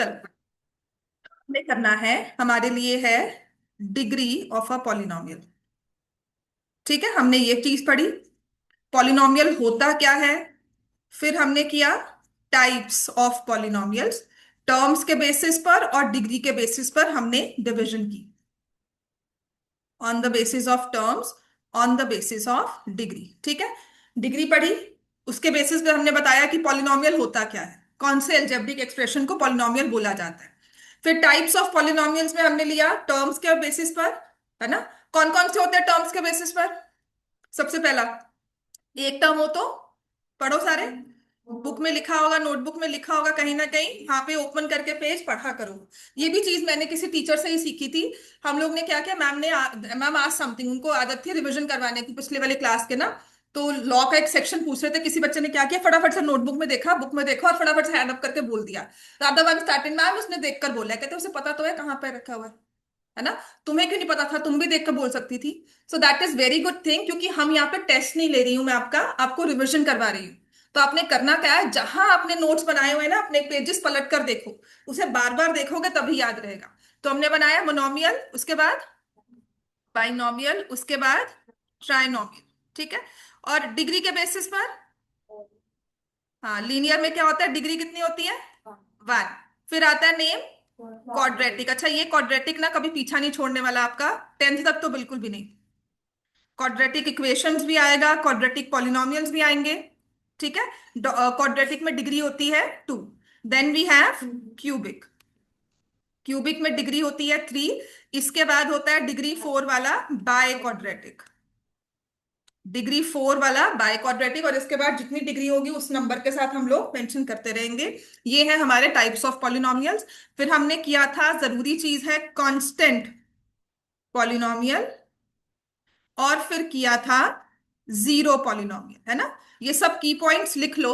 चलो, हमें करना है, हमारे लिए है डिग्री ऑफ अ पॉलिनोमियल। ठीक है, हमने ये चीज पढ़ी, पॉलिनोमियल होता क्या है। फिर हमने किया टाइप्स ऑफ पॉलिनोमियल्स, टर्म्स के बेसिस पर और डिग्री के बेसिस पर हमने डिवीजन की, on the basis of terms, on the basis of degree. ठीक है, डिग्री पढ़ी, उसके बेसिस पे हमने बताया कि पॉलिनोमियल होता क्या है, कौन से एल्जेब्रिक एक्सप्रेशन को पॉलिनोमियल बोला जाता है। फिर टाइप्स ऑफ पॉलिनोमियल्स में हमने लिया टर्म्स के बेसिस पर, है ना। कौन कौन से होते हैं टर्म्स के बेसिस पर? सबसे पहला, एक टर्म हो तो पढ़ो सारे, बुक में लिखा होगा, नोटबुक में लिखा होगा कहीं ना कहीं, वहां पे ओपन करके पेज पढ़ा करो। ये भी चीज मैंने किसी टीचर से ही सीखी थी। हम लोग ने क्या किया, मैम आज समथिंग, उनको आदत थी रिवीजन करवाने की पिछले वाले क्लास के ना। तो लॉ का एक सेक्शन पूछ रहे थे, किसी बच्चे ने क्या किया, फटाफट से नोटबुक में देखा, बुक में देखा और फटाफट से हैंड अप करके बोल दिया। राधा वन स्टार्टिंग मैम उसने देखकर बोला, कहते उसे पता तो है कहाँ पे रखा हुआ है ना। तुम्हें क्यों नहीं पता था, तुम भी देख कर बोल सकती थी। So that is very good thing, क्योंकि हम यहाँ पे टेस्ट नहीं ले रही हूँ मैं आपका, आपको रिवीजन करवा रही हूँ। तो आपने करना क्या है, जहां आपने नोट्स बनाए हुए हैं ना, अपने पेजेस पलट कर देखो, उसे बार बार देखोगे तभी याद रहेगा। तो हमने बनाया मोनोमियल, उसके बाद बाइनोमियल, उसके बाद ट्राइनोमियल। ठीक है, और डिग्री के बेसिस पर, हाँ लीनियर में क्या होता है, डिग्री कितनी होती है, वन। फिर आता है नेम क्वाड्रेटिक। अच्छा, ये क्वाड्रेटिक ना कभी पीछा नहीं छोड़ने वाला आपका, टेंथ तक तो बिल्कुल भी नहीं। क्वाड्रेटिक इक्वेशंस भी आएगा, क्वाड्रेटिक पॉलिनोमियल्स भी आएंगे। ठीक है, क्वाड्रेटिक में डिग्री होती है two. Then we have cubic, cubic में डिग्री होती है थ्री। इसके बाद होता है डिग्री फोर वाला बाय क्वाड्रेटिक, डिग्री फोर वाला बाय क्वाड्रेटिक, और इसके बाद जितनी डिग्री होगी उस नंबर के साथ हम लोग मेंशन करते रहेंगे। ये है हमारे टाइप्स ऑफ पॉलिनोमियल्स। फिर हमने किया था, जरूरी चीज है, कांस्टेंट पॉलिनोमियल, और फिर किया था जीरो पॉलिनोमियल, है ना। ये सब की पॉइंट्स लिख लो,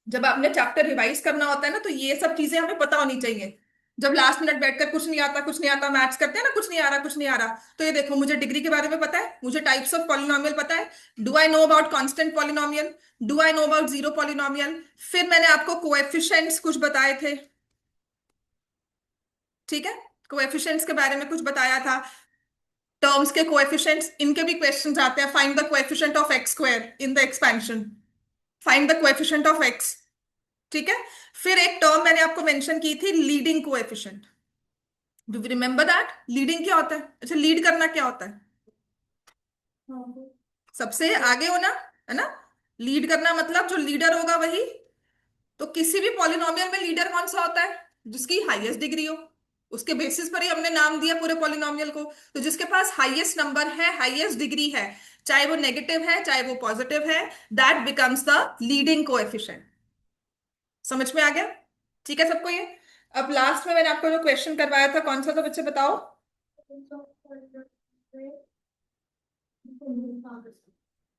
जब आपने चैप्टर रिवाइज करना होता है ना, तो ये सब चीजें हमें पता होनी चाहिए। जब लास्ट मिनट बैठकर कुछ नहीं आता कुछ नहीं आता मैथ्स करते हैं ना, कुछ नहीं आ रहा कुछ नहीं आ रहा, तो ये देखो, मुझे डिग्री के बारे में पता है, मुझे टाइप्स ऑफ पॉलिनोमियल पता है, do I know about constant polynomial, do I know about zero polynomial. फिर मैंने आपको कोएफिशिएंट्स कुछ बताए थे। ठीक है, कोएफिशिएंट्स के बारे में कुछ बताया था, टर्म्स के कोएफिशिएंट्स, इनके भी क्वेश्चंस आते हैं। Find the coefficient of x square in the expansion, find the coefficient of x. ठीक है, फिर एक टर्म मैंने आपको मेंशन की थी, leading coefficient. Do we remember that? Leading क्या होता है? अच्छा, लीड करना क्या होता है? सबसे आगे होना, है ना। लीड करना मतलब जो लीडर होगा वही। तो किसी भी पॉलिनोमियल में लीडर कौन सा होता है? जिसकी हाईएस्ट डिग्री हो। उसके बेसिस पर ही हमने नाम दिया पूरे पॉलिनोमियल को। तो जिसके पास हाईएस्ट नंबर है, हाईएस्ट डिग्री है, चाहे वो नेगेटिव है चाहे वो पॉजिटिव है, that becomes the leading coefficient. समझ में आ गया? ठीक है सबको ये। अब लास्ट में मैंने आपको जो क्वेश्चन करवाया था, कौन सा था बच्चे बताओ।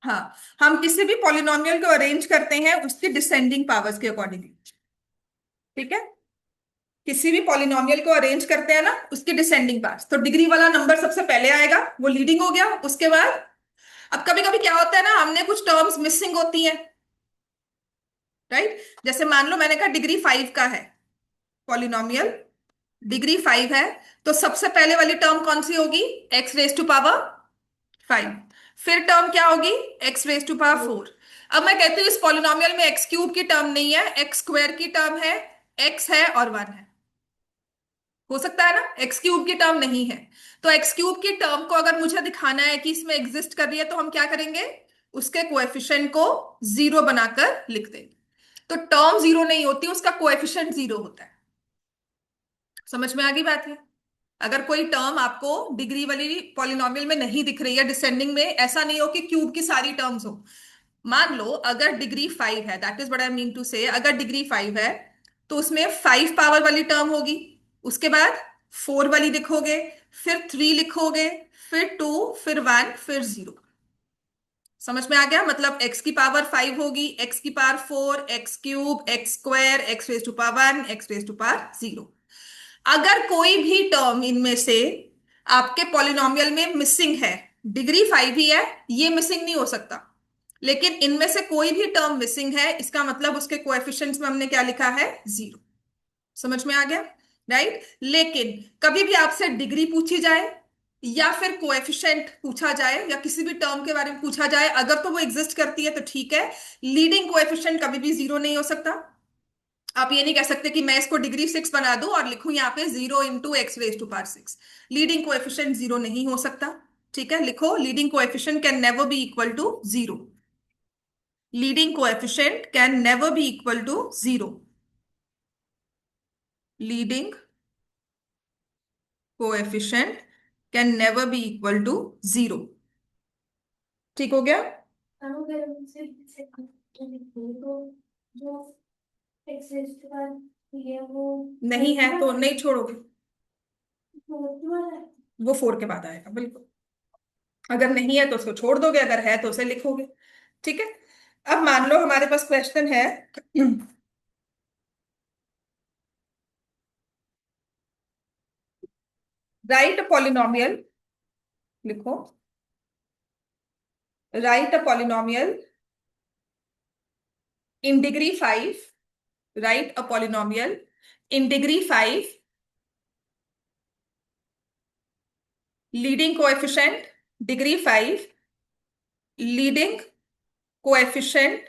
हाँ, हम किसी भी पॉलिनोमियल को अरेंज करते हैं उसकी डिसेंडिंग पावर्स के अकॉर्डिंगली। ठीक है, किसी भी पॉलिनोमियल को अरेंज करते हैं ना, उसकी डिसेंडिंग पावर्स, तो डिग्री वाला नंबर सबसे पहले आएगा, वो लीडिंग हो गया। उसके बाद, अब कभी कभी क्या होता है ना, हमने कुछ टर्म्स मिसिंग होती हैं, राइट। जैसे मान लो मैंने कहा डिग्री फाइव का है पॉलिनोमियल, डिग्री फाइव है, तो सबसे पहले वाली टर्म कौन सी होगी? X raise to power five. फिर टर्म क्या होगी? X raise to power four. अब मैं कहती हूँ इस पॉलिनोमियल में एक्स क्यूब की टर्म नहीं है, एक्स स्क्वायर की टर्म है, एक्स है और वन है। हो सकता है ना, एक्स क्यूब की टर्म नहीं है। तो एक्स क्यूब की टर्म को अगर मुझे दिखाना है कि इसमें एग्जिस्ट कर रही है, तो हम क्या करेंगे, उसके कोएफिशिएंट को जीरो बनाकर लिख देंगे। तो टर्म जीरो नहीं होती, उसका कोएफिशिएंट जीरो होता है। समझ में आ गई बात है? अगर कोई टर्म आपको डिग्री वाली पॉलिनोमियल में नहीं दिख रही है डिसेंडिंग में, ऐसा नहीं हो कि क्यूब की सारी टर्म्स हो। मान लो अगर डिग्री फाइव है, that is what I mean to say, अगर डिग्री फाइव है तो उसमें फाइव पावर वाली टर्म होगी, उसके बाद फोर वाली लिखोगे, फिर थ्री लिखोगे, फिर टू, फिर वन, फिर जीरो। समझ में आ गया? मतलब एक्स की पावर फाइव होगी, एक्स की power four, x cube, x square, x raise to power one, x raise to power zero. अगर कोई भी टर्म इनमें से आपके पॉलिनोमियल में मिसिंग है, डिग्री फाइव ही है, ये मिसिंग नहीं हो सकता, लेकिन इनमें से कोई भी टर्म मिसिंग है, इसका मतलब उसके कोएफिशिएंट्स में हमने क्या लिखा है? जीरो। समझ में आ गया? राइट। लेकिन कभी भी आपसे डिग्री पूछी जाए या फिर कोएफिशिएंट पूछा जाए या किसी भी टर्म के बारे में पूछा जाए, अगर तो वो एग्जिस्ट करती है तो ठीक है। लीडिंग कोएफिशिएंट कभी भी जीरो नहीं हो सकता। आप ये नहीं कह सकते कि मैं इसको डिग्री 6 बना दूं और लिखूं यहाँ पे 0 × x⁻⁶। लीडिंग कोएफिशिएंट जीरो नहीं हो सकता। ठीक है, लिखो leading coefficient can never be equal to zero. Leading coefficient can never be equal to zero. Leading coefficient can never be equal to zero. ठीक हो गया? अगर उनसे तो जो एक्सेस है वो नहीं है तो नहीं छोड़ोगे, वो 4 के बाद आएगा बिल्कुल। अगर नहीं है तो उसको छोड़ दोगे, अगर है तो उसे लिखोगे। ठीक है। अब मान लो हमारे पास क्वेश्चन है राइट पॉलिनोमियल। लिखो right a polynomial in degree 5। Right a polynomial in degree 5 leading coefficient degree 5 leading coefficient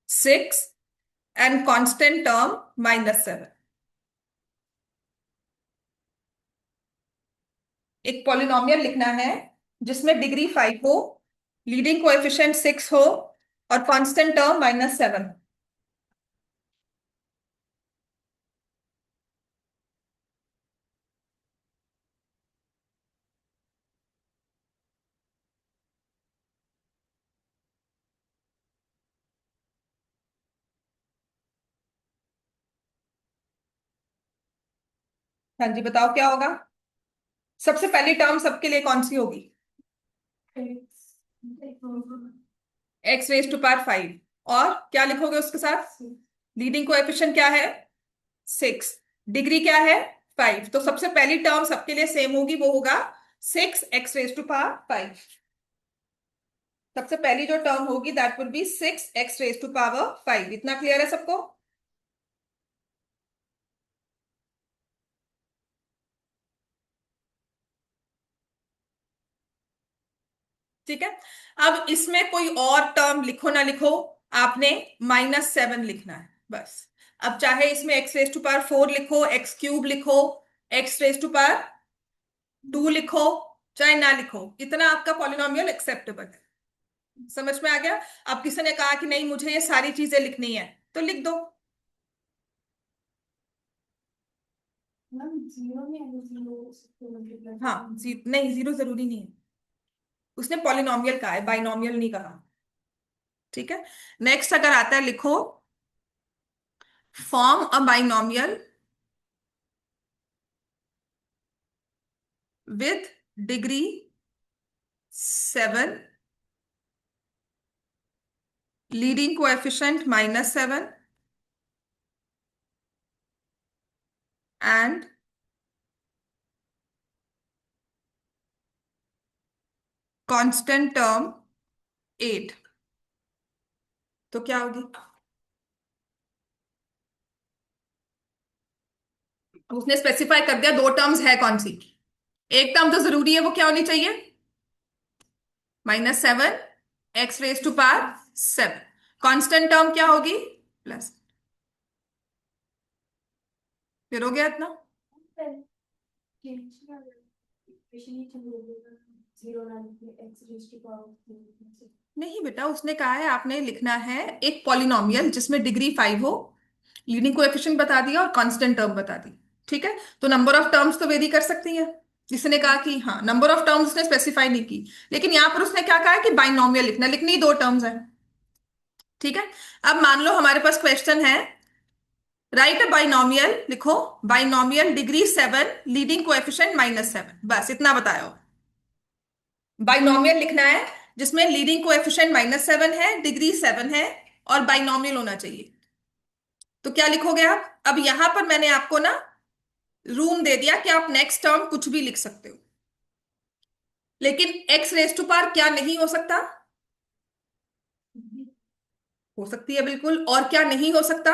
6 and constant term -7। एक पॉलिनोमियल लिखना है जिसमें डिग्री 5 हो, लीडिंग कोएफिशिएंट 6 हो और कांस्टेंट टर्म -7। हाँ जी, बताओ क्या होगा? सबसे पहली टर्म सबके लिए कौन सी होगी? x⁻⁵ और क्या लिखोगे उसके साथ? लीडिंग कोएफिशिएंट क्या है? 6। डिग्री क्या है? 5। तो सबसे पहली टर्म सबके लिए सेम होगी, वो होगा 6x⁵ सबसे पहली जो टर्म होगी दैट विल बी 6x⁵ इतना क्लियर है सबको? ठीक है। अब इसमें कोई और टर्म लिखो ना लिखो, आपने -7 लिखना है बस। अब चाहे इसमें x⁻⁴ लिखो, x³ लिखो, x⁻² लिखो, चाहे ना लिखो, इतना आपका पॉलिनोमियल एक्सेप्टेबल है। समझ में आ गया? अब किसी ने कहा कि नहीं मुझे ये सारी चीजें लिखनी है तो लिख दो। हाँ नहीं, जीरो जरूरी नहीं है। उसने पॉलिनोमियल कहा है, बाइनोमियल नहीं कहा। ठीक है। नेक्स्ट अगर आता है, लिखो form a binomial with degree 7 leading coefficient -7 and constant term 8। तो क्या होगी? उसने स्पेसिफाई कर दिया दो टर्म्स है कौन सी। एक टर्म तो जरूरी है, वो क्या होनी चाहिए? -7 x⁻⁷। कांस्टेंट टर्म क्या होगी? प्लस। फिर हो गया इतना? नहीं बेटा, उसने कहा है आपने लिखना है एक पॉलिनोमियल जिसमें डिग्री 5 हो, लीडिंग कोएफिशिएंट बता दिया और कांस्टेंट टर्म बता दी। ठीक है। तो नंबर ऑफ टर्म्स तो वेरी कर सकती हैं। जिसने कहा कि हाँ नंबर ऑफ टर्म्स उसने स्पेसिफाई नहीं की, लेकिन यहां पर उसने क्या कहा है कि बाइनोमियल लिखना, लिखनी दो टर्म्स है। ठीक है। अब मान लो हमारे पास क्वेश्चन है राइट अ बाइनोमियल। लिखो बाइनोमियल डिग्री 7 लीडिंग कोएफिशिएंट -7। बस इतना बताया। बाइनोमियल लिखना है जिसमें लीडिंग कोएफिशिएंट -7 है, डिग्री 7 है और बाइनोमियल होना चाहिए। तो क्या लिखोगे आप? अब यहां पर मैंने आपको ना रूम दे दिया कि आप नेक्स्ट टर्म कुछ भी लिख सकते हो, लेकिन x⁻⁴ क्या नहीं हो सकता? हो सकती है बिल्कुल। और क्या नहीं हो सकता?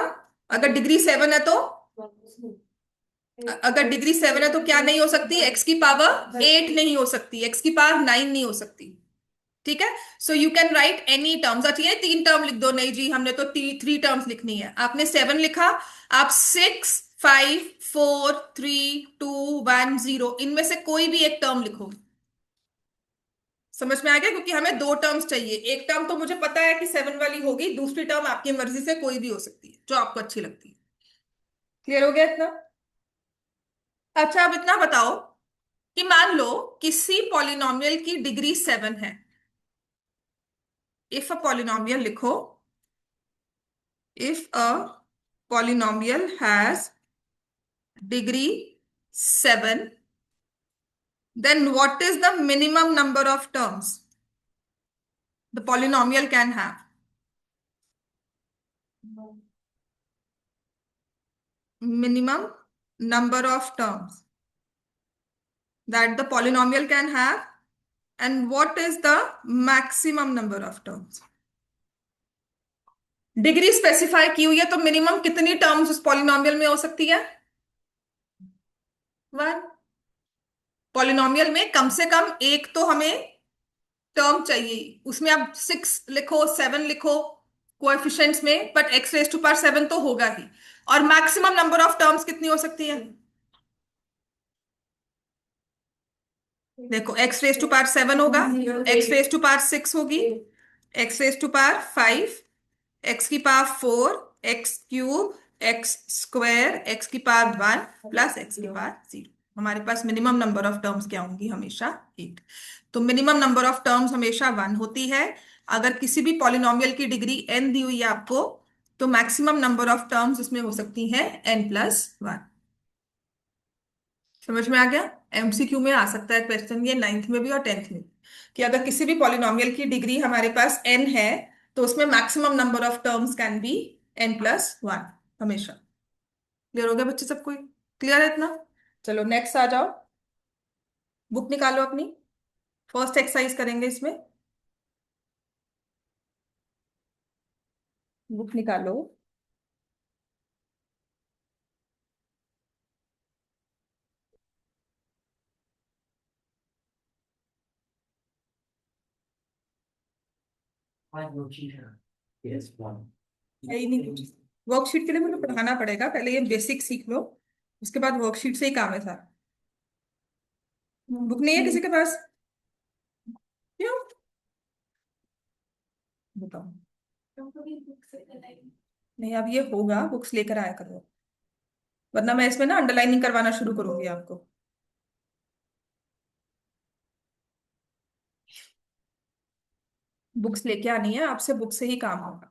अगर डिग्री 7 है तो अगर डिग्री 7 है तो क्या नहीं हो सकती, एक्स की पावर 8 नहीं हो सकती, एक्स की पावर 9 नहीं हो सकती। ठीक है। So you can write any terms. अच्छा, ये 3 टर्म लिख दो, नहीं जी हमने तो 3 टर्म्स लिखनी है, आपने 7 लिखा, आप 6, 5, 4, 3, 2, 1, 0 इनमें से कोई भी एक टर्म लिखो। समझ में आ गया, क्योंकि हमें 2 टर्म्स चाहिए, एक टर्म तो मुझे पता है कि 7 वाली होगी, दूसरी टर्म आपकी मर्जी से कोई भी हो सकती है जो आपको अच्छी लगती है। क्लियर हो गया इतना? अच्छा, अब इतना बताओ कि मान लो किसी पॉलिनोमियल की डिग्री 7 है। इफ अ पॉलिनोमियल लिखो, if a polynomial has degree 7, then what is the minimum number of terms the polynomial can have? Minimum number of terms that the polynomial can have, and what is the maximum number of terms? Degree specify की हुई है, तो minimum कितनी terms उस polynomial में हो सकती है? 1। पॉलिनोमियल में कम से कम एक तो हमें टर्म चाहिए, उसमें आप 6 लिखो 7 लिखो कोएफिशिएंट्स में, but x raise to power 7 तो होगा ही। और मैक्सिमम नंबर ऑफ टर्म्स कितनी हो सकती है? देखो, एक्स रेज टू पावर 7 होगा, एक्स रेज टू पावर 6 होगी, x raise to power 5, x की power 4, x cube, x square, x की पावर 1 प्लस एक्स की पावर 0। हमारे पास मिनिमम नंबर ऑफ टर्म्स क्या होंगी? हमेशा 8। तो मिनिमम नंबर ऑफ टर्म्स हमेशा 1 होती है। अगर किसी भी पॉलिनोमियल की डिग्री n दी हुई है आपको, तो मैक्सिमम नंबर ऑफ टर्म्स इसमें हो सकती है n+1। समझ में आ गया? एमसीक्यू में आ सकता है क्वेश्चन, ये 9th में भी और 10th में भी, कि अगर किसी भी पॉलिनोमियल की डिग्री हमारे पास n है, तो उसमें maximum number of terms can be n+1 हमेशा। क्लियर हो गया बच्चे सबको? क्लियर है इतना? चलो नेक्स्ट आ जाओ, बुक निकालो अपनी, फर्स्ट एक्सरसाइज करेंगे इसमें। बुक निकालो। यही नहीं, वर्कशीट के लिए मुझे पढ़ाना पड़ेगा, पहले ये बेसिक सीख लो, उसके बाद वर्कशीट से ही काम है सारा। बुक नहीं है किसी के पास? क्यों? बताओ। नहीं, अब ये होगा, बुक्स लेकर आया करो, वरना मैं इसमें ना अंडरलाइनिंग करवाना शुरू करूंगी आपको। बुक्स लेके आनी है, आपसे बुक से ही काम होगा।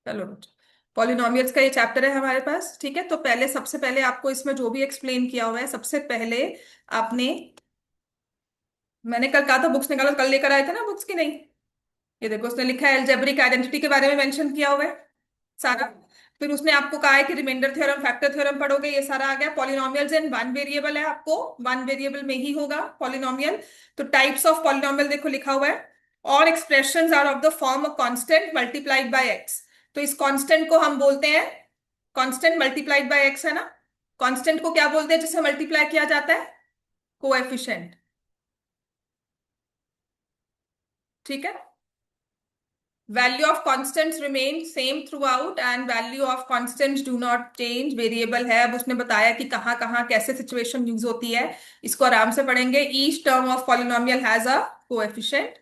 चलो, पॉलिनोमियल्स का ये चैप्टर है हमारे पास, ठीक है। तो पहले, सबसे पहले आपको इसमें जो भी एक्सप्लेन किया हुआ है, सबसे पहले आपने, मैंने कल कहा था बुक्स निकालो, कल लेकर आए थे ना बुक्स की? नहीं, ये देखो उसने लिखा है एल्जेब्रिक आइडेंटिटी के बारे में मेंशन किया हुआ है सारा। फिर उसने आपको कहा है कि रिमाइंडर थ्योरम, फैक्टर थ्योरम पढ़ोगे, ये सारा आ गया। पॉलिनोमियल्स इन वन वेरिएबल है, आपको वन वेरिएबल में ही होगा पॉलिनोमियल। तो टाइप्स ऑफ पॉलिनोमियल देखो लिखा हुआ है, और expressions are of the form of constant multiplied by x. तो इस कांस्टेंट को हम बोलते हैं कांस्टेंट मल्टीप्लाइड बाय एक्स, है ना। कांस्टेंट को क्या बोलते हैं जिसे मल्टीप्लाई किया जाता है? कोएफिशिएंट। ठीक है। Value of constants remain same throughout and value of constants do not change। Variable है, अब उसने बताया कि कहाँ कहाँ कैसे सिचुएशन यूज होती है, इसको आराम से पढ़ेंगे। Each term of polynomial has a coefficient.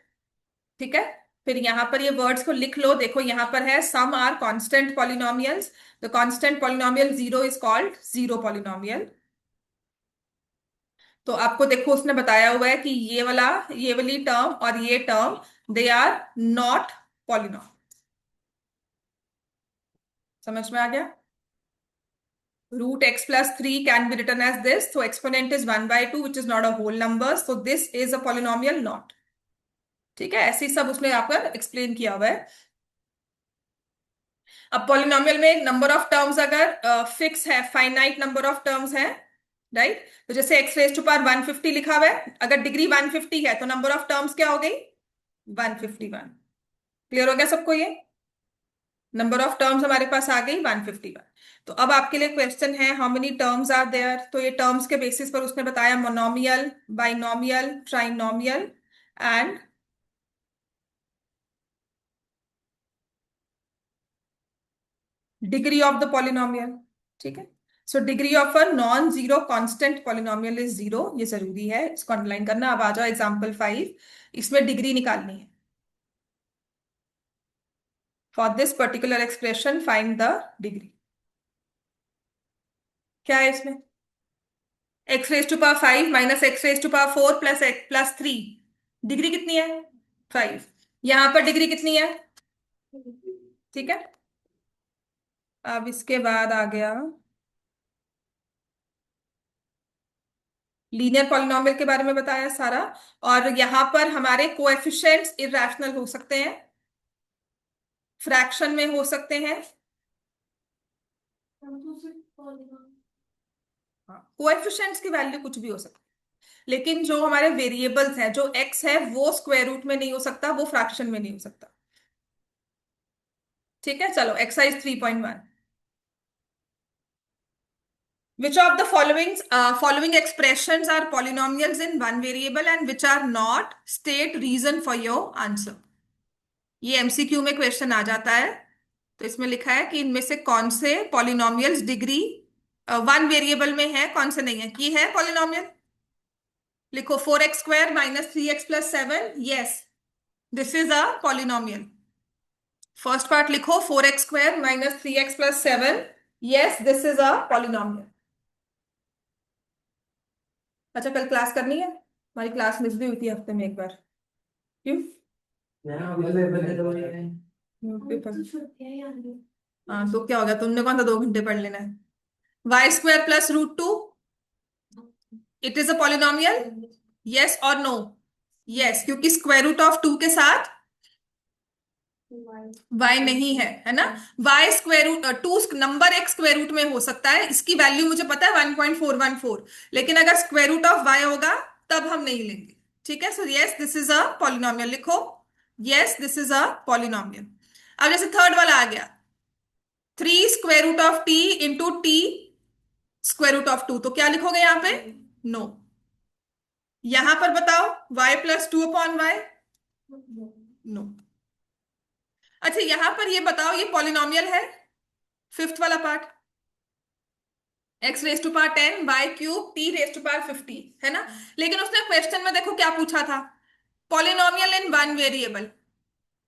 ठीक है। फिर यहाँ पर ये वर्ड्स को लिख लो, देखो यहाँ पर है some are constant polynomials. The constant polynomial zero is called zero polynomial. तो आपको देखो उसने बताया हुआ है कि ये वाला, ये वाली टर्म और ये term, they are not polynomial. समझ में आ गया? Root x plus three can be written as this, so exponent is 1/2 which is not a whole number, so this is a polynomial not. ठीक है, ऐसे ही सब उसने आपका एक्सप्लेन किया हुआ है। अब पॉलिनोमियल में नंबर ऑफ टर्म्स अगर फिक्स है, फाइनाइट नंबर ऑफ टर्म्स है, राइट, तो जैसे एक्स रेज टू पावर 150 लिखा हुआ है, अगर डिग्री 150 है तो नंबर ऑफ टर्म्स क्या हो गई? 151। क्लियर हो गया सबको ये? नंबर ऑफ टर्म्स हमारे पास आ गई 151। तो अब आपके लिए क्वेश्चन है, how many terms are there? तो ये टर्म्स के बेसिस पर उसने बताया monomial, binomial, trinomial and degree of the polynomial. ठीक है, so degree of a non zero constant polynomial is zero, ये जरूरी है, इसको अंडरलाइन करना। अब आ जाओ एग्जांपल 5, इसमें डिग्री निकालनी है। For this particular expression find the degree. क्या है इसमें? X raise to power 5 minus x raise to power 4 plus x plus 3, degree कितनी है? 5। यहां पर डिग्री कितनी है? ठीक है, अब इसके बाद आ गया लीनियर पॉलिनोमियल के बारे में बताया सारा। और यहां पर हमारे कोएफिशिएंट्स इरैशनल हो सकते हैं, फ्रैक्शन में हो सकते हैं। कोएफिशिएंट्स की वैल्यू कुछ भी हो सकती है, लेकिन जो हमारे वेरिएबल्स हैं, जो एक्स है वो स्क्वायर रूट में नहीं हो सकता, वो फ्रैक्शन में नहीं हो सकता। ठीक है, चलो exercise 3.1। Which of the following expressions are polynomials in one variable and which are not? State reason for your answer. ये एमसीक्यू में क्वेश्चन आ जाता है। तो इसमें लिखा है कि इनमें से कौन से पॉलिनोमियल्स डिग्री वन वेरिएबल में है, कौन से नहीं है। की है पॉलिनोमियल, लिखो 4x² minus 3x plus 7, yes this is a polynomial. First part लिखो 4x² minus 3x plus 7, yes this is a polynomial. अच्छा, कल क्लास करनी है? हमारी क्लास मिस भी हुई थी हफ्ते में एक बार। क्यों? पेपर। हाँ, तो क्या हो गया, तुमने कौन सा 2 घंटे पढ़ लेना है? y² plus √2, it is a polynomial, yes और नो? यस, क्योंकि स्क्वायर रूट ऑफ 2 के साथ y नहीं है, है ना। y स्क्वायर रूट 2 नंबर एक स्क्वायर रूट में हो सकता है, इसकी वैल्यू मुझे पता है 1.414, लेकिन अगर स्क्वायर रूट ऑफ y होगा तब हम नहीं लेंगे। ठीक है, so yes this is a polynomial, लिखो yes this is a polynomial. अब जैसे थर्ड वाला आ गया, 3 √t इंटू टी √2, तो क्या लिखोगे यहाँ पे? नो। यहां पर बताओ y+2/y, नो। अच्छा, यहां पर ये बताओ ये पॉलिनोमियल है? फिफ्थ वाला पार्ट, x⁻10 y³ t⁻50, है ना। लेकिन उसने क्वेश्चन में देखो क्या पूछा था, polynomial in one variable.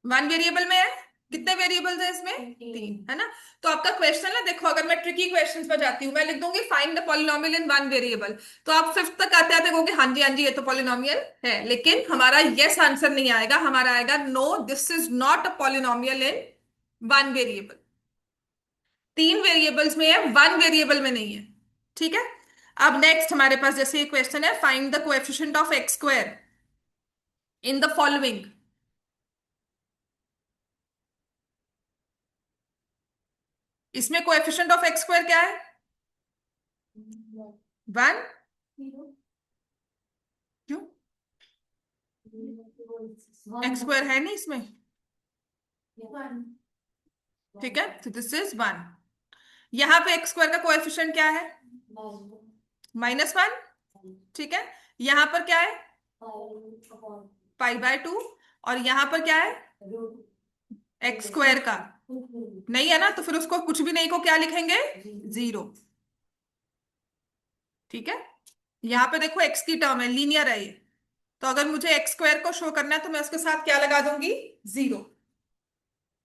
One variable में है, कितने वेरिएबल्स है इसमें? 3, है ना। तो आपका क्वेश्चन ना, देखो अगर मैं ट्रिकी क्वेश्चंस पर जाती हूँ, मैं लिख दूंगी find the polynomial in one variable, तो आप फिफ्थ तक आते आते कहोगे हाँ जी हाँ जी ये तो पॉलिनोमियल है, लेकिन हमारा यस आंसर नहीं आएगा, हमारा आएगा no this is not a polynomial in one variable. 3 variables में है, वन वेरिएबल में नहीं है। ठीक है, अब नेक्स्ट हमारे पास जैसे ये क्वेश्चन है, find the coefficient of x² in the following. इसमें कोएफिशिएंट ऑफ x² क्या है? 1। क्यों? x² है नहीं इसमें, ठीक है, तो दिस इज 1। यहां पे x² का कोएफिशिएंट क्या है? -1, ठीक है। यहां पर क्या है? π/2। और यहां पर क्या है? x² का नहीं है ना, तो फिर उसको कुछ भी नहीं को क्या लिखेंगे? 0। ठीक है, यहां पे देखो x की टर्म है, लीनियर है ये, तो अगर मुझे x² को शो करना है तो मैं उसके साथ क्या लगा दूंगी? 0।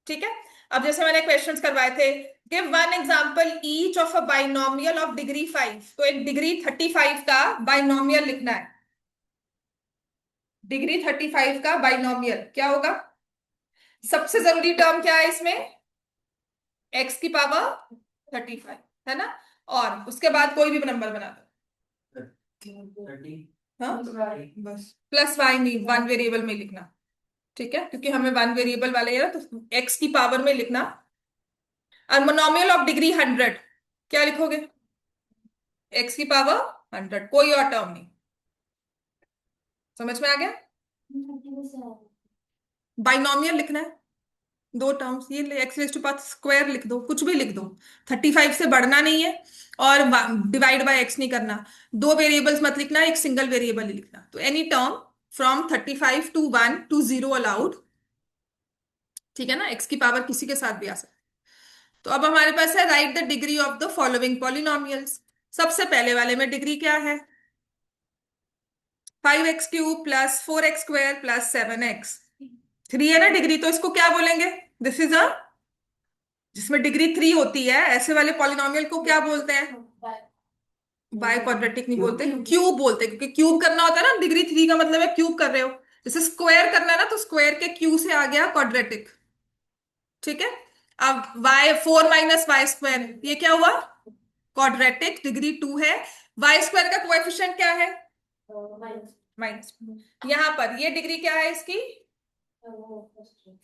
ठीक है, अब जैसे मैंने क्वेश्चंस करवाए थे, give one example each of a binomial of degree 5, तो एक डिग्री 35 का बाइनोमियल लिखना है। डिग्री 35 का बाइनोमियल क्या होगा? सबसे जरूरी टर्म क्या है इसमें? एक्स की पावर 35, है ना। और उसके बाद कोई भी नंबर बना दो। 30। हाँ बस, प्लस वाई नहीं, वन वेरिएबल में लिखना। ठीक है, क्योंकि हमें वन वेरिएबल वाले है ना, तो एक्स की पावर में लिखना। और मोनोमियल ऑफ डिग्री 100 क्या लिखोगे? एक्स की पावर 100, कोई और टर्म नहीं। समझ में आ गया? बाइनोमियल लिखना है, दो टर्म्स, ये x raise to power square लिख दो, कुछ भी लिख दो। 35 से बढ़ना नहीं है, और डिवाइड बाय एक्स नहीं करना। दो वेरिएबल्स मत लिखना, एक सिंगल वेरिएबल ही लिखना। तो any term from 35 to 1 to 0 allowed. ठीक है ना, एक्स की पावर किसी के साथ भी आ सकती है। तो अब हमारे पास है right the degree of the following polynomials. सबसे पहले वाले में डिग्री क्या है? 5x³ plus 4x² plus 7x। 3 है ना डिग्री, तो इसको क्या बोलेंगे? दिस इज अ, जिसमें डिग्री 3 होती है, ऐसे वाले पॉलिनोमियल को क्या बोलते हैं? बाय क्वाड्रेटिक नहीं बोलते, क्यूब बोलते हैं, क्योंकि क्यूब करना होता है ना, डिग्री 3 का मतलब है क्यूब कर रहे हो। जैसे स्क्वायर करना है ना, तो स्क्वायर के क्यू से आ गया क्वाड्रेटिक। ठीक है। अब y4 - y² ये क्या हुआ? क्वाड्रेटिक, डिग्री 2 है। y² का कोएफिशिएंट क्या है? माइनस। यहां पर ये डिग्री क्या है इसकी?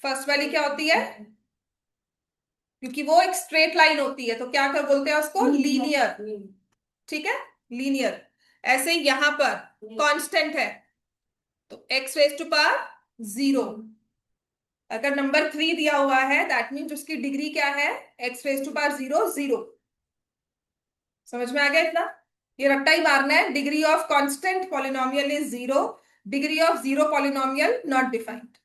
फर्स्ट वाली क्या होती है? क्योंकि वो एक स्ट्रेट लाइन होती है, तो क्या कर बोलते हैं उसको? लीनियर। ठीक है, लीनियर। ऐसे ही यहां पर कांस्टेंट है, तो एक्स रेज टू पावर 0। अगर नंबर 3 दिया हुआ है, दैट मीन्स उसकी डिग्री क्या है? X raise to power 0 0। समझ में आ गया इतना? ये रट्टा ही मारना है। Degree of constant polynomial is 0, degree of 0 polynomial not defined.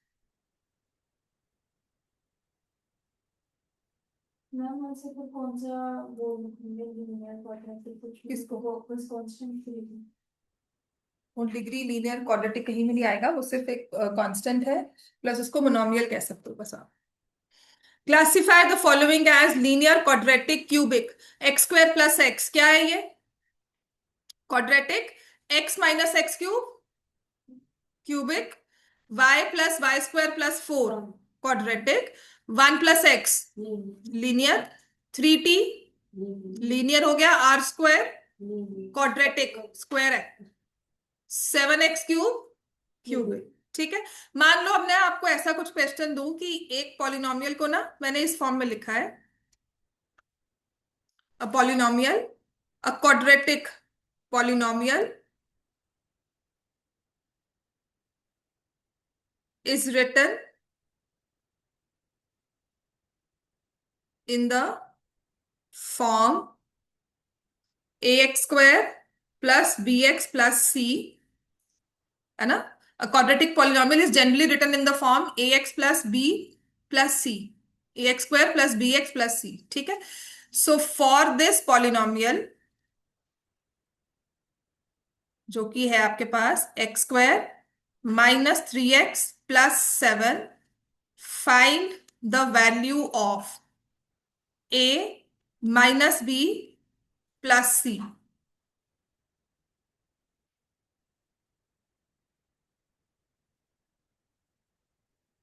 Ma'am ऐसे तो कौन सा वो लीनियर क्वाड्रेटिक कुछ भी किसको? वो बस कांस्टेंट थी। वो डिग्री लीनियर क्वाड्रेटिक कहीं भी नहीं आएगा, वो सिर्फ एक कांस्टेंट है, प्लस उसको मोनोमियल कह सकते हो बस आप। Classify the following as linear quadratic cubic. x² plus X क्या है ये? Quadratic. x minus X cube cubic. y+y² plus 4 quadratic. 1+x linear. 3t linear हो गया। r² क्वाड्रेटिक, स्क्वायर है। 7x³ cubic. ठीक है। मान लो अब मैं आपको ऐसा कुछ क्वेश्चन दूं कि एक पॉलिनोमियल को ना मैंने इस फॉर्म में लिखा है, a polynomial, a quadratic polynomial is written in the form ax² plus bx plus c, है ना। A quadratic polynomial is generally written in the form ax plus b plus c, ax² plus bx plus c। ठीक है। So for this polynomial, जो कि है आपके पास x² - 3x + 7, find the value of a minus b plus c।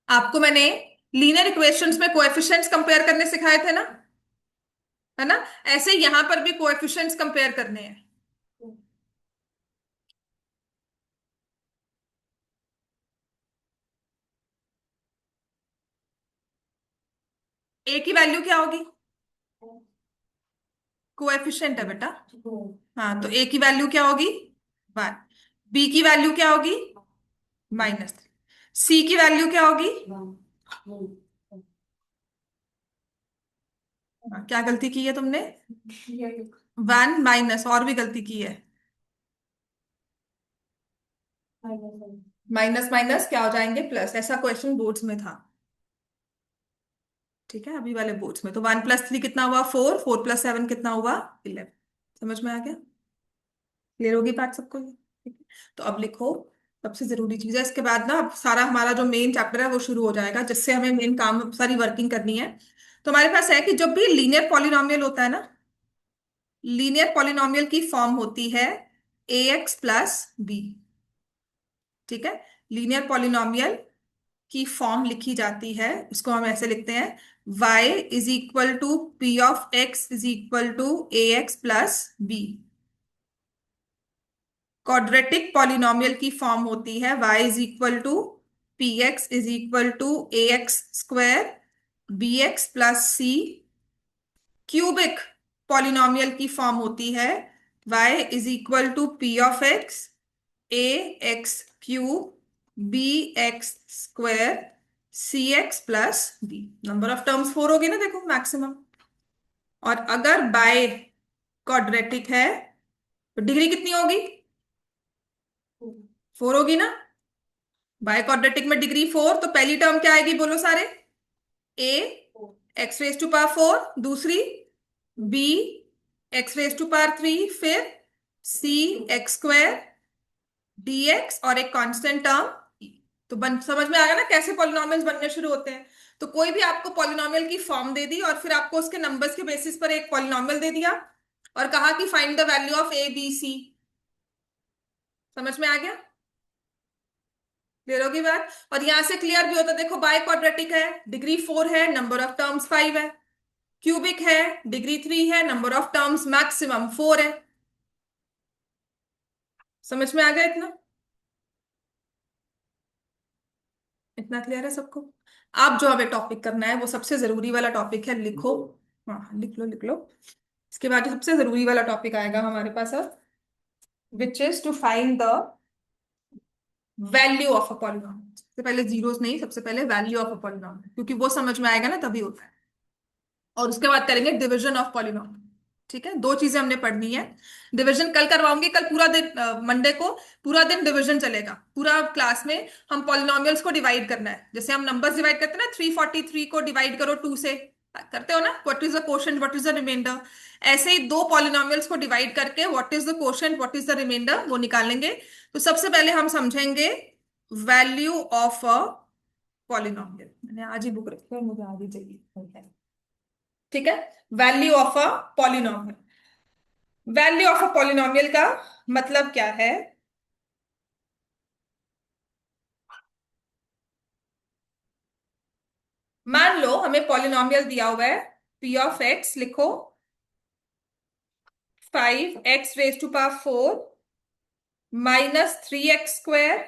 आपको मैंने linear equations में coefficients compare करने सिखाए थे ना, है ना। ऐसे यहां पर भी कोएफिशिएंट्स कंपेयर करने हैं। ए की वैल्यू क्या होगी? कोएफिशिएंट है बेटा। हाँ, तो ए की वैल्यू क्या होगी? 1। बी की वैल्यू क्या होगी? -3। सी की वैल्यू क्या होगी? हाँ, क्या गलती की है तुमने? 1 माइनस, और भी गलती की है। माइनस माइनस क्या हो जाएंगे? प्लस। ऐसा क्वेश्चन बोर्ड्स में था। ठीक है, अभी वाले बोर्ड्स में तो 1+3 कितना हुआ? 4। 4+7 कितना हुआ? 11। समझ में आ गया? क्लियर होगी बात सबको ये? ठीक है। तो अब लिखो, सबसे जरूरी चीज है, इसके बाद ना अब सारा हमारा जो मेन चैप्टर है वो शुरू हो जाएगा, जिससे हमें मेन काम सारी वर्किंग करनी है। तो हमारे पास है कि जब भी लीनियर पॉलिनोमियल होता है ना, लीनियर पॉलिनोमियल की फॉर्म होती है ax+b। ठीक है। लीनियर पॉलिनोमियल की फॉर्म लिखी जाती है, उसको हम ऐसे लिखते हैं y is equal to p of x is equal to ax plus b। Quadratic polynomial की फॉर्म होती है y is equal to P X is equal to A X square B X plus C. Cubic polynomial की form होती है y is equal to P of X A X cube B X square C X plus B. Number of terms four होगी ना, देखो maximum. और अगर by quadratic है तो डिग्री कितनी होगी? फोर होगी ना। बाय क्वाड्रेटिक में डिग्री फोर, तो पहली टर्म क्या आएगी बोलो सारे? A x raise to power four, दूसरी B x raise to power three, फिर सी एक्स स्क्वायर डीएक्स और एक कांस्टेंट टर्म E। तो समझ में आ गया ना कैसे पॉलिनॉमियल्स बनने शुरू होते हैं। तो कोई भी आपको पॉलिनॉमियल की फॉर्म दे दी और फिर आपको उसके नंबर्स के बेसिस पर एक पॉलिनॉमियल दे दिया और कहा कि find the value of A B C. समझ में आ गया? क्लियर होगी बात? और यहां से क्लियर भी होता है, देखो बाय क्वाड्रेटिक है, डिग्री फोर है, नंबर ऑफ टर्म्स फाइव है। क्यूबिक है, डिग्री थ्री है, number of terms maximum four है। समझ में आ गया इतना? इतना क्लियर है सबको? आप जो हमें टॉपिक करना है वो सबसे जरूरी वाला टॉपिक है, लिखो। हाँ लिख लो लिख लो। इसके बाद जो सबसे जरूरी वाला टॉपिक आएगा हमारे पास अब, which is to find the value of a polynomial. सबसे पहले जीरोस नहीं, सबसे पहले वैल्यू ऑफ अ पॉलिनॉमियल, क्योंकि वो समझ में आएगा ना तभी होता है। और उसके बाद करेंगे डिवीजन ऑफ पॉलिनॉमियल। ठीक है, दो चीजें हमने पढ़नी है। डिवीजन कल करवाऊंगी, कल पूरा दिन मंडे को पूरा दिन डिवीजन चलेगा पूरा क्लास में। हम पॉलिनॉमियल्स को डिवाइड करना है, जैसे हम नंबर्स डिवाइड करते हैं ना, 343 को डिवाइड करो टू से, करते हो ना, what is the quotient what is the remainder. ऐसे ही दो पॉलिनॉमियल्स को डिवाइड करके what is the quotient what is the remainder वो निकालेंगे। तो सबसे पहले हम समझेंगे वैल्यू ऑफ अ पॉलिनॉमियल। मैंने आज ही बुक रखी है, मुझे आज ही चाहिए। ठीक है, value of a polynomial. Value of a polynomial का मतलब क्या है? मान लो हमें पॉलिनोमियल दिया हुआ है, पी ऑफ एक्स लिखो, 5x raise to power 4 -3x²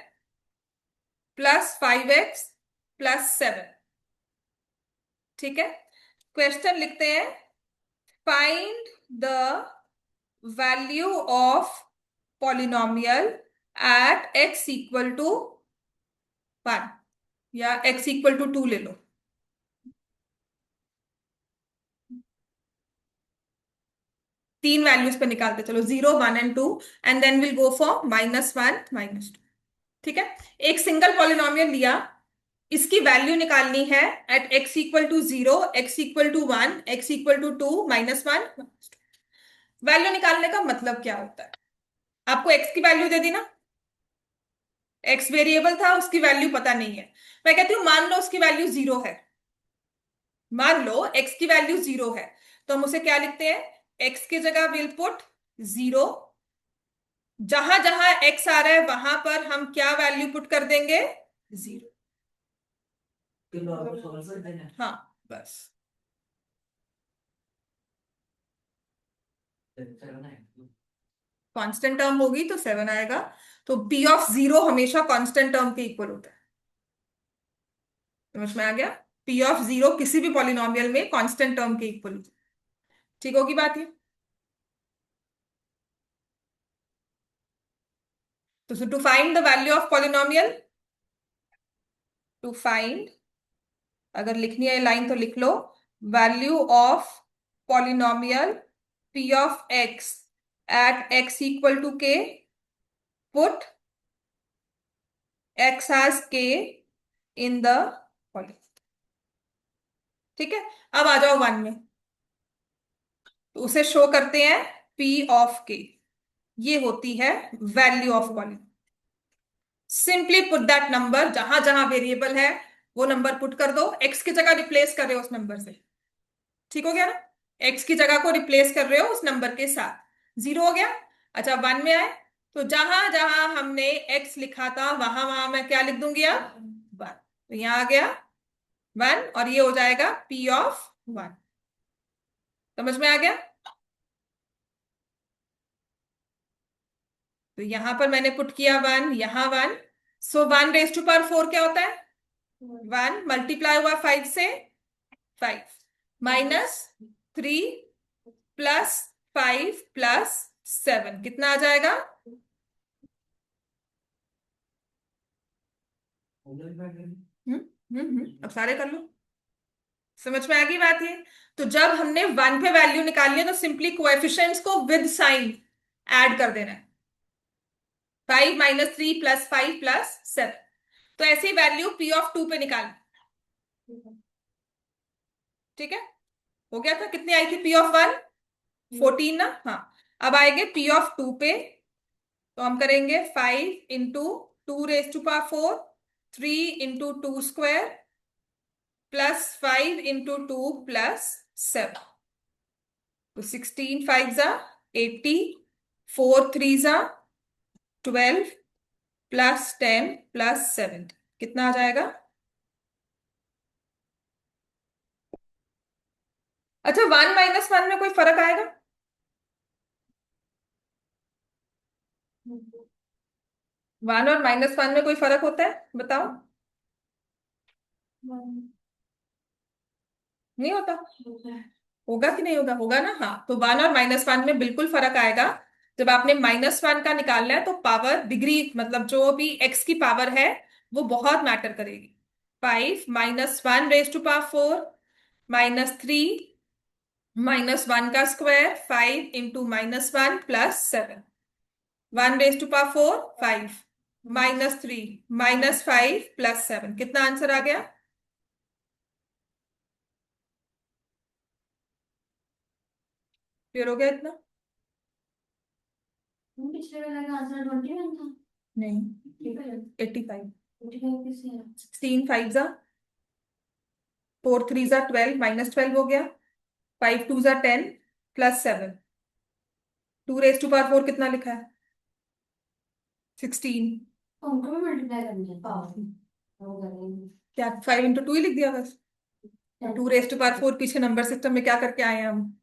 +5x+7। ठीक है, क्वेश्चन लिखते हैं, find the value of polynomial at x = 1 या x = 2 ले लो। तीन वैल्यूज पे निकालते चलो, 0 1 और 2, and then will go for -1 -2। ठीक है, एक सिंगल पॉलिनोमियल लिया, इसकी वैल्यू निकालनी है eight x = 0 x = 1 x = 2 -1। Value निकालने का मतलब क्या होता है? आपको x की वैल्यू दे दी ना, x वेरिएबल था, उसकी वैल्यू पता नहीं है। मैं कहती हूं मान लो उसकी वैल्यू जीरो है, मान लो x की वैल्यू जीरो है, तो हम उसे क्या लिखते हैं? x की जगह विल पुट 0। जहां जहां x आ रहा है वहां पर हम क्या वैल्यू पुट कर देंगे? 0। हाँ बस। कांस्टेंट टर्म होगी तो 7 आएगा। तो p ऑफ 0 हमेशा कांस्टेंट टर्म के इक्वल होता है। समझ में आ गया? p ऑफ 0 किसी भी पॉलिनोमियल में कांस्टेंट टर्म के इक्वल होता है। ठीक होगी बात ये? तो to find the value of polynomial, to find, अगर लिखनी है लाइन तो लिख लो, value of polynomial p of x at x = k, put x as k in the polynomial. ठीक है, अब आ जाओ वन में, तो उसे शो करते हैं p ऑफ k। ये होती है value of polynomial. Simply put that number, जहां जहां वेरिएबल है वो नंबर पुट कर दो, x की जगह रिप्लेस कर रहे हो उस नंबर से। ठीक हो गया ना? x की जगह को रिप्लेस कर रहे हो उस नंबर के साथ, 0 हो गया। अच्छा, वन में आए तो जहां जहां हमने x लिखा था वहां वहां मैं क्या लिख दूंगी अब? 1। तो यहां आ गया वन, और ये हो जाएगा P ऑफ वन। समझ में आ गया? तो यहां पर मैंने पुट किया वन, यहां one. So one raise to power four क्या होता है? वन मल्टीप्लाई हुआ फाइव से, five minus three plus five plus seven, कितना आ जाएगा? अब सारे कर लो। समझ में आ गई बात ये? तो जब हमने वन पे वैल्यू निकालनी है तो सिंपली कोएफिशिएंट्स को विद साइन ऐड कर देना है। Five minus three plus five plus seven. तो ऐसी वैल्यू पी ऑफ टू पे निकाल। ठीक है, हो गया था? कितनी आई थी पी ऑफ वन? 14 ना? हाँ। अब आएंगे पी ऑफ टू पे। तो हम करेंगे five into two raise to power four, three into two square plus five into two plus seven. तो 16 फाइव जा 80, फोर थ्री जा 12 प्लस 10 प्लस 7, कितना आ जाएगा? अच्छा, वन माइनस वन में कोई फर्क आएगा? वन और माइनस वन में कोई फर्क होता है, बताओ? नहीं होता? होगा कि नहीं होगा? होगा ना? हाँ, तो वन और माइनस वन में बिल्कुल फर्क आएगा। जब आपने माइनस वन का निकालना है तो पावर डिग्री, मतलब जो भी एक्स की पावर है वो बहुत मैटर करेगी। Five minus one raise to power four minus three minus one का square, five into minus one plus seven. One raise to power four, five minus three minus five plus seven, कितना answer आ गया? Clear हो गया इतना? पिछले वाला का आंसर 21 था। नहीं, ठीक है। 85। 25 किससे है? 16 फाइव जा, फोर थ्री जा 12 माइनस 12 हो गया, फाइव टू जा 10 plus seven. Two raise to power four कितना लिखा है? 16। तो उनको भी मल्टीप्लाई करना है पावर, वो करेंगे। क्या फाइव इंटू टू ही लिख दिया बस? Two raise to power four पीछे नंबर सिस्टम में क्या करके आए हैं हम,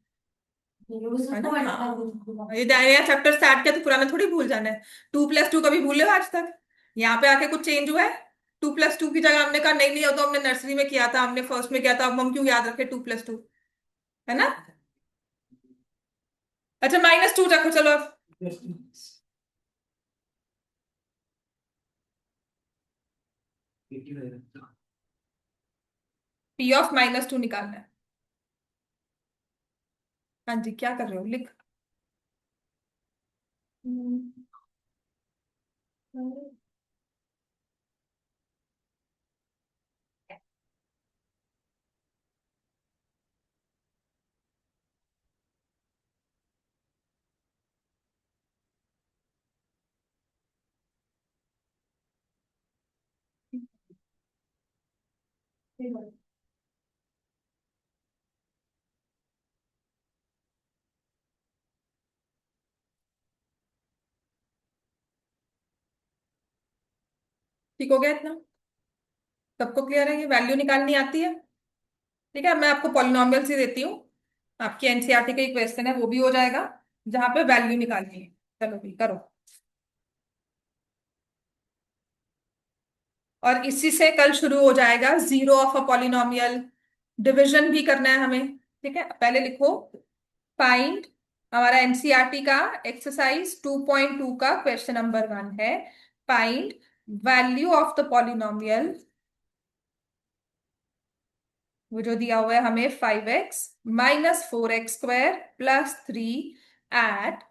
है ना? हाँ, ये नया चैप्टर स्टार्ट किया तो पुराना थोड़ी भूल जाना है। टू प्लस टू कभी भूले हो आज तक? यहाँ पे आके कुछ चेंज हुआ है? टू प्लस टू की जगह हमने कहा नहीं नहीं, हो तो हमने नर्सरी में किया था, हमने फर्स्ट में किया था, अब हम क्यों याद रखे टू प्लस टू? है ना? अच्छा, माइनस टू रखो चलो अब। पी ऑफ माइनस टू निकालना है। हाँ जी, क्या कर रहे हो? लिख। ठीक हो गया इतना? सबको क्लियर है? ये वैल्यू निकालनी आती है? ठीक है, अब मैं आपको पॉलिनोमियल से देती हूँ। आपकी एनसीईआरटी का एक क्वेश्चन है, वो भी हो जाएगा जहां पे वैल्यू निकालनी है। चलो भी करो। और इसी से कल शुरू हो जाएगा zero of a polynomial. Division भी करना है हमें। ठीक है, पहले लिखो फाइंड। हमारा एनसीईआरटी का एक्सरसाइज 2.2 का क्वेश्चन नंबर वन है। Find value of the polynomial, वो जो दिया हुआ है हमें 5x minus four X square plus three at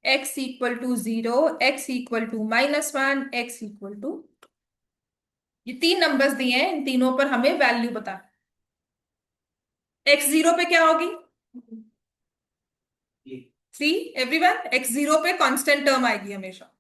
x equal to zero, x equal to minus one, x equal to. ये तीन नंबर्स दिए हैं, इन तीनों पर हमें वैल्यू बता। x जीरो पे क्या होगी? थ्री। एवरीवन, x जीरो पे कांस्टेंट टर्म आएगी हमेशा।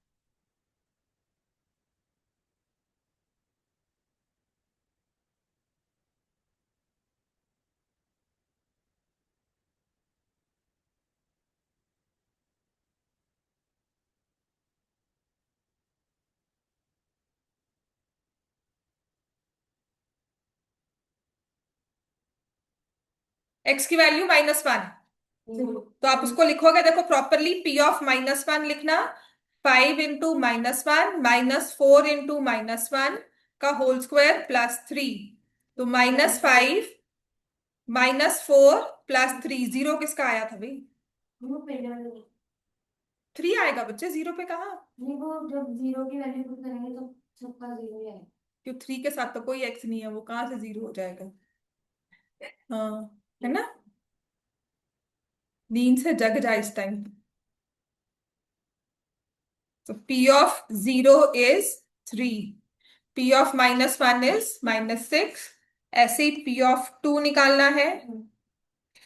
एक्स की वैल्यू -1, जीरो। तो आप उसको लिखोगे, देखो प्रॉपरली, पी ऑफ -1 लिखना, 5 × -1 -4 × -1 का होल स्क्वायर +3, तो -5 -4 + 3, जीरो किसका आया था भाई? वो पहले वाले। 3 आएगा बच्चे, जीरो पे कहाँ? नहीं, वो जब जीरो की वैल्यू पुट करेंगे तो सबका जीरो ही आएगा। क्यों, 3 के साथ तो कोई एक्स नहीं है, वो कहाँ से जीरो हो जाएगा? हाँ, है ना? नींद से जग जा इस टाइम। तो P of 0 is 3, P of -1 is -6। ऐसे ही P of 2 निकालना है,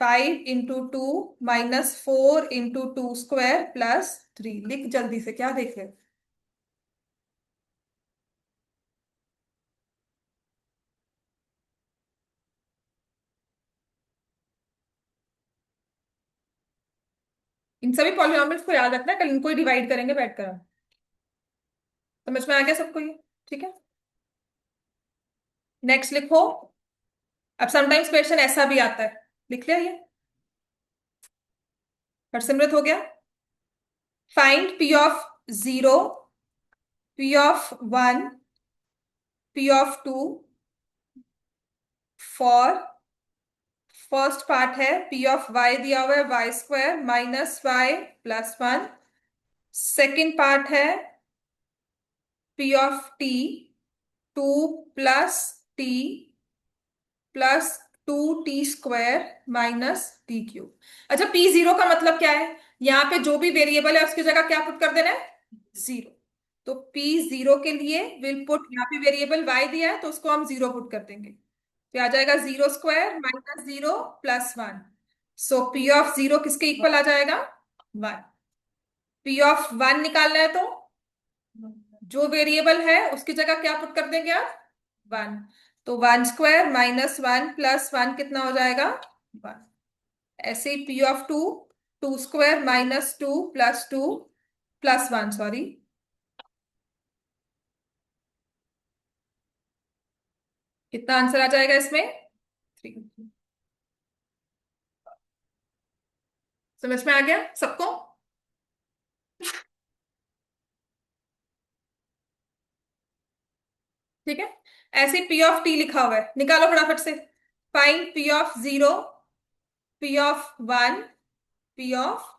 5 × 2 -4 × 2 + 3। लिख जल्दी से, क्या देख रहे हो? इन सभी पॉलिनॉमियल्स को याद रखना है, कल इनको ही डिवाइड करेंगे बैठकर हम। समझ में आ गया सबको ये? ठीक है, नेक्स्ट लिखो। अब समटाइम्स क्वेश्चन ऐसा भी आता है, लिख लिया ये? हरसिमरत हो गया? Find P of 0, P of 1, P of 2 for, first part है P of y दिया हुआ है y² -y+1। सेकेंड पार्ट है P of t, 2 + t + 2t² अच्छा, P0 का मतलब क्या है? यहाँ पे जो भी वेरिएबल है उसकी जगह क्या पुट कर देना है? जीरो। तो P0 के लिए विल पुट, यहाँ पे वेरिएबल y दिया है तो उसको हम जीरो पुट कर देंगे, तो आ जाएगा 0² -0 + 1। सो P of 0 किसके इक्वल आ जाएगा? 1। P of 1 निकालना है तो जो वेरिएबल है उसकी जगह क्या पुट कर देंगे आप? 1। तो 1² -1 + 1 कितना हो जाएगा? 1। ऐसे ही P of 2, 2² -2 + 2 + 1, सॉरी, कितना आंसर आ जाएगा इसमें? 3। समझ में आ गया सबको? ठीक है, ऐसे P of t लिखा हुआ है, निकालो फटाफट से। Find P of 0, P of 1, P of,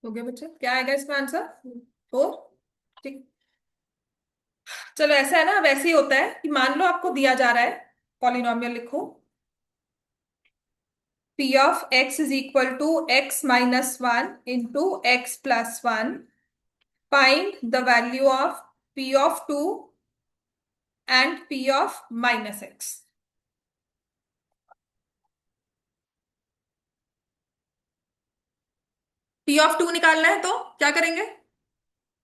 हो गया बच्चे? क्या आएगा इसमें आंसर? 4। ठीक, चलो ऐसा है ना, वैसे ही होता है कि मान लो आपको दिया जा रहा है पॉलिनोमियल, लिखो P of x is equal to x -1 into x + 1। Find the value of P of 2 and P of -x। P of 2 निकालना है तो क्या करेंगे?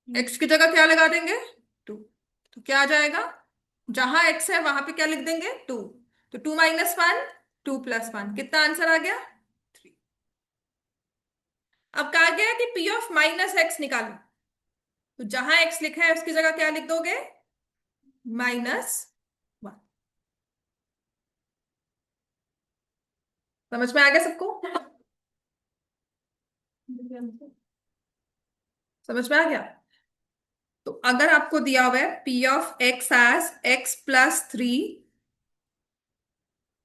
x की जगह क्या लगा देंगे? 2। तो क्या आ जाएगा? जहां x है वहां पे क्या लिख देंगे? 2। तो 2 - 1, 2 + 1, कितना आंसर आ गया? 3। अब कहा गया कि P of -x निकालो, तो जहां x लिखा है उसकी जगह क्या लिख दोगे? -1। समझ में आ गया सबको? समझ में आ गया? तो अगर आपको दिया हुआ है P of X as x+3,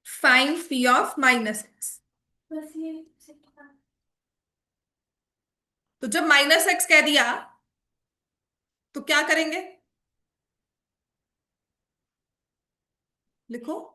find P of -x। बस ये तो जब -x कह दिया तो क्या करेंगे? लिखो।